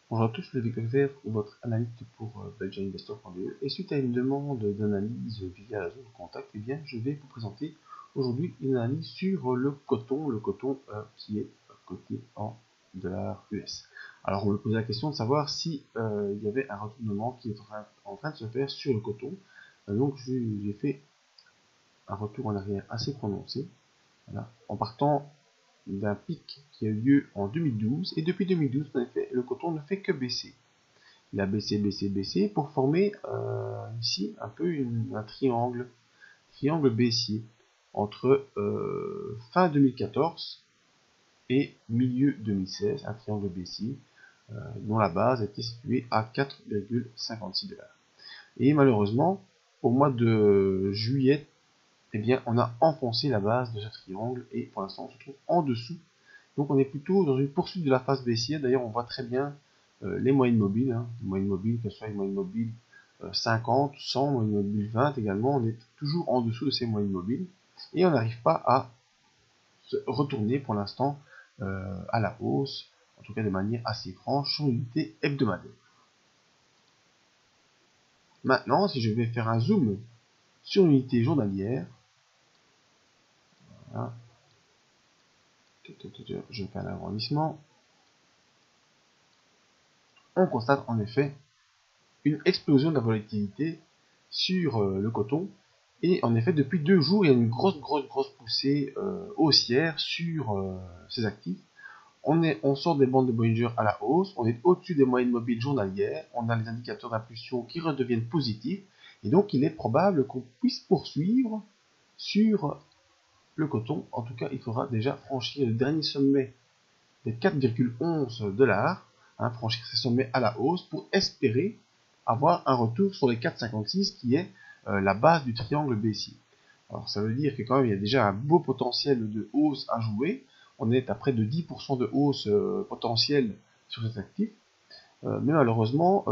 Bonjour à tous, je vais découvrir votre analyste pour belgianinvestor.be et suite à une demande d'analyse via la zone contact, eh bien, je vais vous présenter aujourd'hui une analyse sur le coton qui est coté en dollars US. Alors on me posait la question de savoir si il y avait un retournement qui est en train de se faire sur le coton. Donc j'ai fait un retour en arrière assez prononcé, voilà, en partant d'un pic qui a eu lieu en 2012 et depuis 2012 en effet le coton ne fait que baisser. Il a baissé, baissé, baissé pour former ici un peu un triangle baissier entre fin 2014 et milieu 2016, un triangle baissier dont la base était située à 4,56 $. Et malheureusement, au mois de juillet, eh bien, on a enfoncé la base de ce triangle et pour l'instant on se trouve en dessous. Donc on est plutôt dans une poursuite de la phase baissière. D'ailleurs on voit très bien les moyennes mobiles, les moyennes mobiles, que ce soit les moyennes mobiles 50, 100, moyennes mobiles 20 également, on est toujours en dessous de ces moyennes mobiles et on n'arrive pas à se retourner pour l'instant à la hausse, en tout cas de manière assez franche sur l'unité hebdomadaire. Maintenant, si je vais faire un zoom sur l'unité journalière, voilà, je fais un agrandissement, on constate en effet une explosion de la volatilité sur le coton. Et en effet, depuis 2 jours, il y a une grosse poussée haussière sur ces actifs. On sort des bandes de Bollinger à la hausse, on est au-dessus des moyennes mobiles journalières, on a les indicateurs d'impulsion qui redeviennent positifs, et donc il est probable qu'on puisse poursuivre sur le coton. En tout cas, il faudra déjà franchir le dernier sommet des 4,11 $, franchir ces sommets à la hausse pour espérer avoir un retour sur les 4,56 qui est la base du triangle baissier. Alors ça veut dire que quand même il y a déjà un beau potentiel de hausse à jouer. On est à près de 10% de hausse potentielle sur cet actif. Mais malheureusement,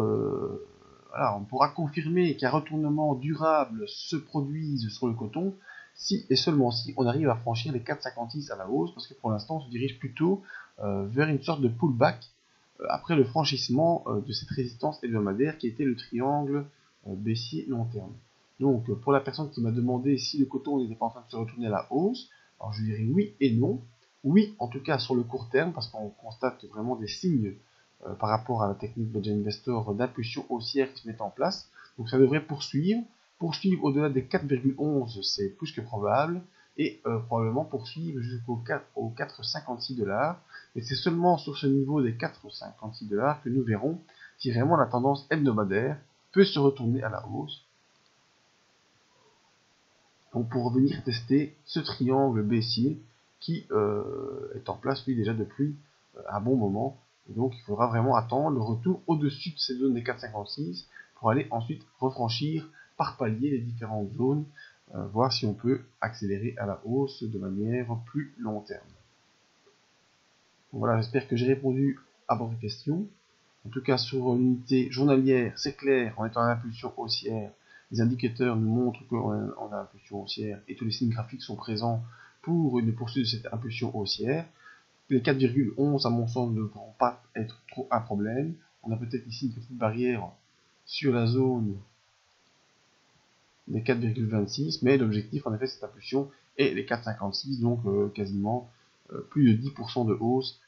voilà, on pourra confirmer qu'un retournement durable se produise sur le coton si et seulement si on arrive à franchir les 4,56 à la hausse, parce que pour l'instant on se dirige plutôt vers une sorte de pullback après le franchissement de cette résistance hebdomadaire qui était le triangle baissier long terme. Donc pour la personne qui m'a demandé si le coton n'était pas en train de se retourner à la hausse, alors je dirais oui et non. Oui, en tout cas sur le court terme, parce qu'on constate vraiment des signes par rapport à la technique Belgian Investor d'impulsion haussière qui se met en place. Donc ça devrait poursuivre. Poursuivre au-delà des 4,11, c'est plus que probable. Et probablement poursuivre jusqu'au 4,56 $. Et c'est seulement sur ce niveau des 4,56 $ que nous verrons si vraiment la tendance hebdomadaire peut se retourner à la hausse. Donc pour venir tester ce triangle baissier qui est en place lui déjà depuis un bon moment. Et donc il faudra vraiment attendre le retour au-dessus de ces zones des 4,56 pour aller ensuite refranchir par palier les différentes zones, voir si on peut accélérer à la hausse de manière plus long terme. Donc voilà, j'espère que j'ai répondu à votre question. En tout cas, sur l'unité journalière, c'est clair, en étant en impulsion haussière, les indicateurs nous montrent qu'on a impulsion haussière et tous les signes graphiques sont présents pour une poursuite de cette impulsion haussière. Les 4,11 à mon sens ne devront pas être trop un problème. On a peut-être ici une petite barrière sur la zone des 4,26, mais l'objectif en effet cette impulsion est les 4,56, donc quasiment plus de 10% de hausse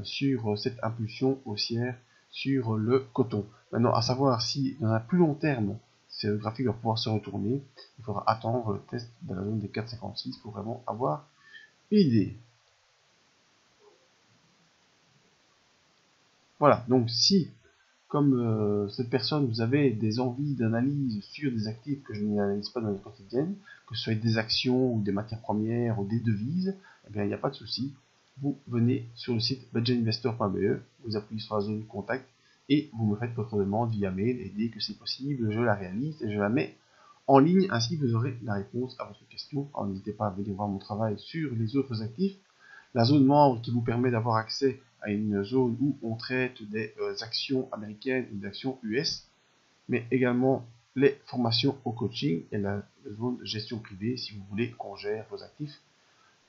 sur cette impulsion haussière sur le coton. Maintenant, à savoir si dans un plus long terme, ce graphique va pouvoir se retourner, il faudra attendre le test de la zone des 4,56 pour vraiment avoir une idée. Voilà, donc si, comme cette personne, vous avez des envies d'analyse sur des actifs que je n'analyse pas dans la quotidienne, que ce soit des actions ou des matières premières ou des devises, eh bien il n'y a pas de souci. Vous venez sur le site belgianinvestor.be, vous appuyez sur la zone contact et vous me faites votre demande via mail et dès que c'est possible, je la réalise et je la mets en ligne, ainsi vous aurez la réponse à votre question. Alors n'hésitez pas à venir voir mon travail sur les autres actifs. La zone membre qui vous permet d'avoir accès à une zone où on traite des actions américaines et des actions US, mais également les formations au coaching et la zone de gestion privée si vous voulez qu'on gère vos actifs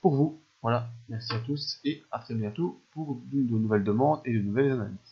pour vous. Voilà, merci à tous et à très bientôt pour de nouvelles demandes et de nouvelles analyses.